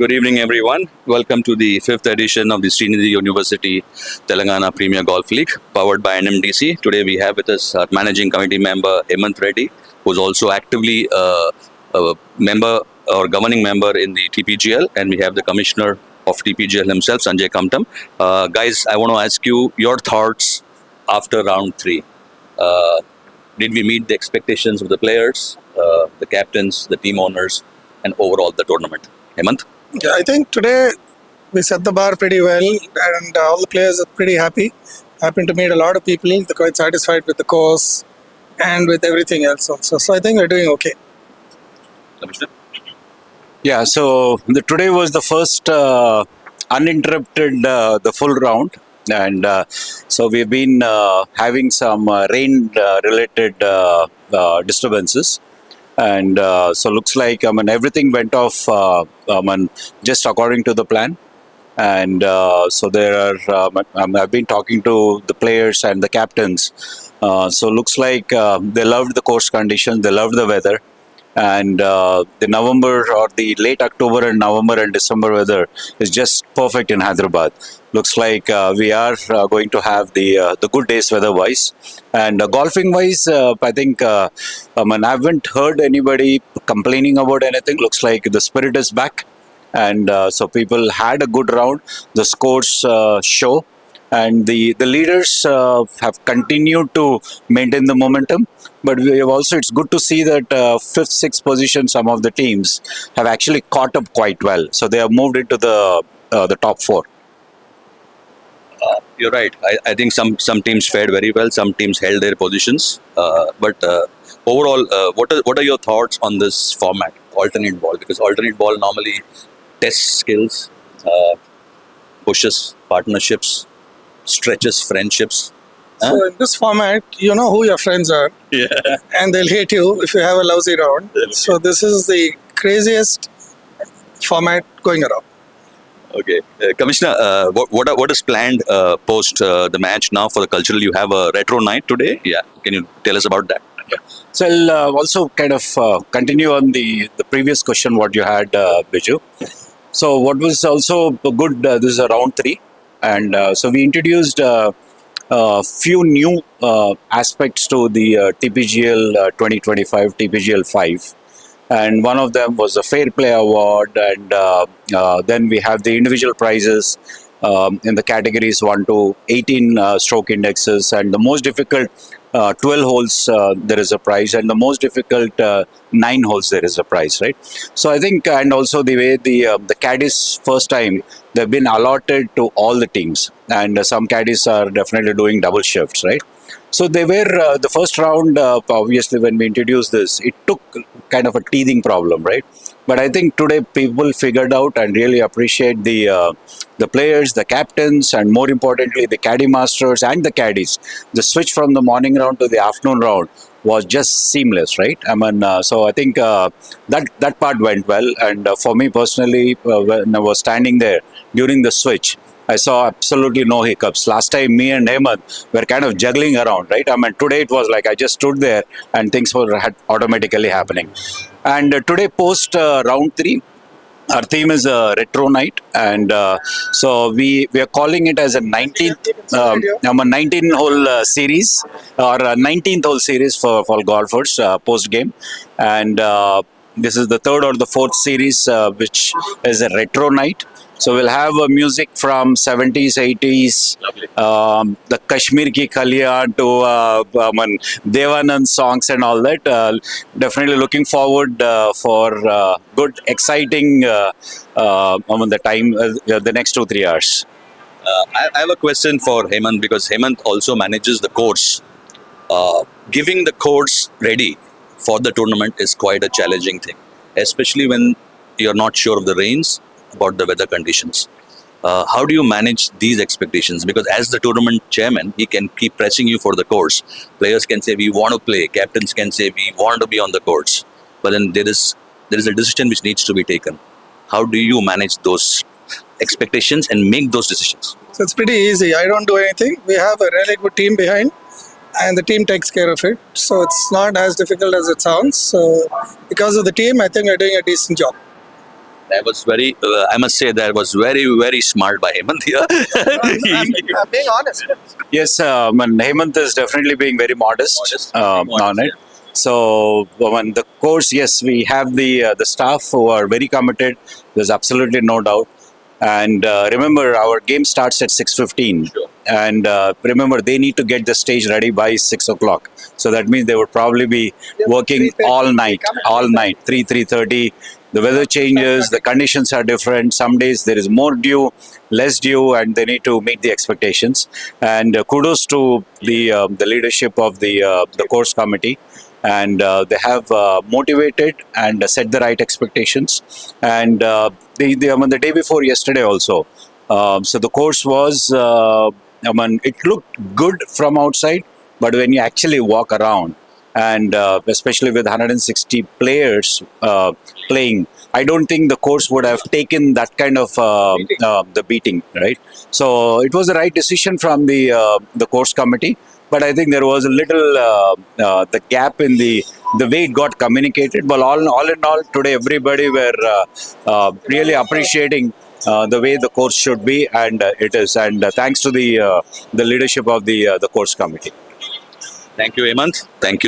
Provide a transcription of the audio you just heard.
Good evening, everyone. Welcome to the fifth edition of the Srinidhi University Telangana Premier Golf League, powered by NMDC. Today, we have with us our managing committee member Hemant Reddy, who's also actively a member or governing member in the TPGL, and we have the commissioner of TPGL himself, Sanjay Kamtam. Guys, I want to ask you your thoughts after round three. Uh, did we meet the expectations of the players, the captains, the team owners, and overall the tournament? Hemant? Yeah, I think today we set the bar pretty well, and all the players are pretty happy. Happened to meet a lot of people. They're quite satisfied with the course and with everything else also. So I think we're doing okay. Commissioner? Yeah, so today was the first uninterrupted the full round, and so we've been having some rain related disturbances, and so looks like everything went off just according to the plan. And so there are I've been talking to the players and the captains, so looks like they loved the course conditions, they loved the weather, and the November or the late October and November and December weather is just perfect in Hyderabad. Looks like we are going to have the good days weather-wise, and golfing wise, I think I haven't heard anybody complaining about anything. Looks like the spirit is back, and so people had a good round. The scores show, and the leaders have continued to maintain the momentum. But we have also, it's good to see that fifth, sixth position, some of the teams have actually caught up quite well. So they have moved into the top four. You're right. I think some teams fared very well. Some teams held their positions. But overall, what are your thoughts on this format, alternate ball? Because alternate ball normally tests skills, pushes partnerships, stretches friendships. So in this format, you know who your friends are, Yeah. and they'll hate you if you have a lousy round. So this is the craziest format going around. Okay, Commissioner, what is planned post the match now for the cultural? You have a retro night today. Yeah, can you tell us about that? So I'll also kind of continue on the previous question what you had, Biju. So what was also good, this is a round three, and so we introduced a few new aspects to the TPGL 2025, TPGL 5. And one of them was a Fair Play Award, and then we have the individual prizes in the categories 1 to 18 stroke indexes, and the most difficult 12 holes there is a prize, and the most difficult 9 holes there is a prize, right? So I think, and also the way the caddies first time they've been allotted to all the teams, and some caddies are definitely doing double shifts, right? So they were the first round. Obviously, when we introduced this, it took kind of a teething problem, right? But I think today people figured out and really appreciate the players, the captains, and more importantly, the caddy masters and the caddies. The switch from the morning round to the afternoon round was just seamless, right? So I think that part went well. And for me personally, when I was standing there during the switch, I saw absolutely no hiccups. Last time, me and Hemant were kind of juggling around, right? Today it was like I just stood there and things were automatically happening. And today, post round three, our theme is a retro night, and so we are calling it as a 19 hole series, or a 19th hole series for golfers post game, and this is the third or the fourth series which is a retro night. So we'll have music from 70s, 80s, the Kashmir Ki Kalyan to Devanand songs and all that. Definitely looking forward for good, exciting the time, the next 2-3 hours. I have a question for Hemant, because Hemant also manages the course. Giving the course ready for the tournament is quite a challenging thing, especially when you're not sure of the rains, about the weather conditions. How do you manage these expectations? Because as the tournament chairman, he can keep pressing you for the course. Players can say, we want to play. Captains can say, we want to be on the course. But then there is a decision which needs to be taken. How do you manage those expectations and make those decisions? So it's pretty easy. I don't do anything. We have a really good team behind, and the team takes care of it. So it's not as difficult as it sounds. So because of the team, I think we're doing a decent job. That was very, I must say, that was very, very smart by Hemant here. I'm being honest. Yes, and Hemant is definitely being very modest, Modest, on it. So, when the course, yes, we have the staff who are very committed. There's absolutely no doubt. And remember, our game starts at 6:15, Sure. and remember they need to get the stage ready by 6 o'clock. So that means they would probably be working 3:30. all night, They come at all 3:30. night, 3:30. The weather changes, the conditions are different. Some days there is more dew, less dew, and they need to meet the expectations. And kudos to the leadership of the course committee, and they have motivated and set the right expectations. And I mean, the day before yesterday also. So the course was, I mean, it looked good from outside, but when you actually walk around, and especially with 160 players playing, I don't think the course would have taken that kind of the beating, right? So it was the right decision from the course committee, but I think there was a little the gap in the way it got communicated. But all in all, today everybody were really appreciating the way the course should be, and it is. And thanks to the leadership of the course committee. Thank you, Hemant. Thank you